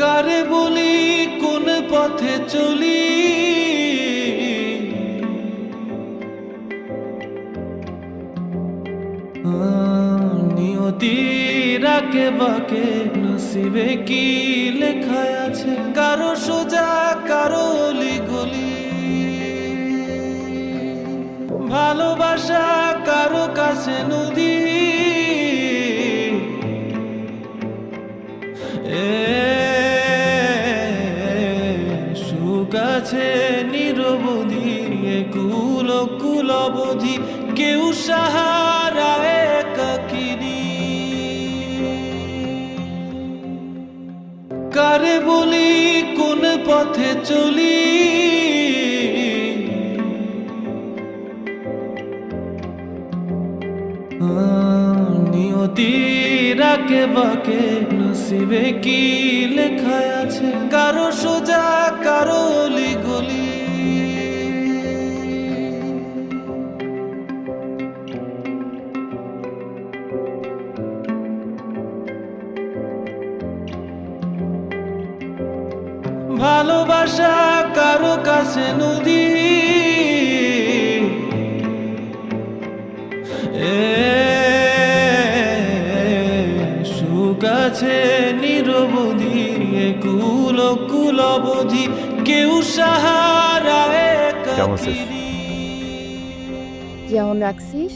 কারে বলি কোন পথে চলি, নিয়তির আঁকে বাঁকে নসিবে কি লেখা আছে, কারো সোজা কারো অলি গলি, ভালোবাসা কারো কাছে নদী, সুখ আছে নিরবধি, কুল কুল অবধি, কেউ সাহারা একাকিনী। কারে বলি কোন পথে চলি, নিয়তির আঁকে বাঁকে নসিবে কি লেখা আছে, কারো সোজা কারো অলি গলি, ভালোবাসা কারো কাছে নদী, সুখ আছে নিরবধি, কুল কুল অবধি, কেউ সাহারা একাকিনী। যেমন রাখছিস।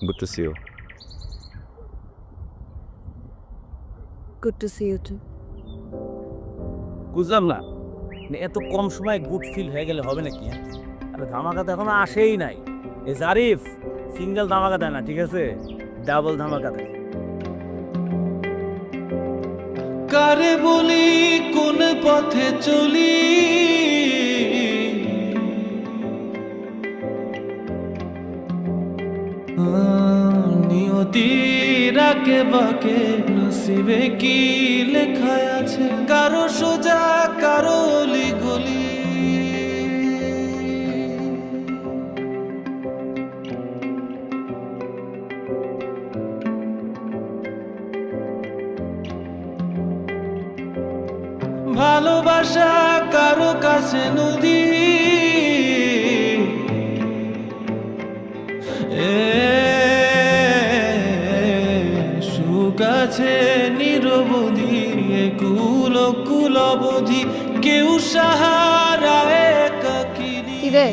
Good to see you. Good to see you too. বুঝলাম না, এত কম সময় গুড ফিল হয়ে গেলে হবে নাকি? আরে ধামাকা তো এখনো আসেই নাই। এ জারিফ সিঙ্গেল ধামাকা দেয় না, ঠিক আছে? ডাবল ধামাকা দেয়। কারে বলি কোন পথে চলি, নিয়তির আঁকে বাঁকে নসিবে কি লেখা আছে, কারো সোজা কারো অলি গলি, ভালোবাসা কারো কাছে নদী, সুখ আছে নিরবধি, কুল কুল অবধি, কেউ সাহারা একাকিনী। কি রে